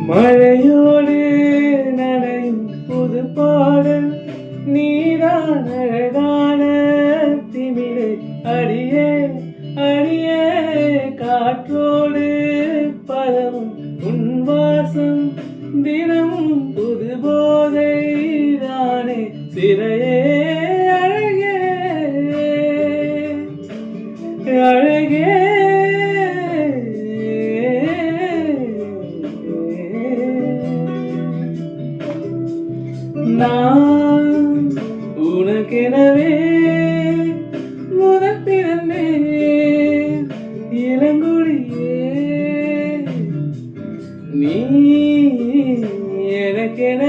மழையோடு நனையும் புது பாடல் நீரான அழகான திமிழை அடியே அடியே காற்றோடு பதமும் உன் வாசம் தினமும் புது போதை தானே சிறையே அழகே அழகே நான் உனக்கெனவே முதல் பிறந்தேன் இளங்குடியே நீ எனக்கென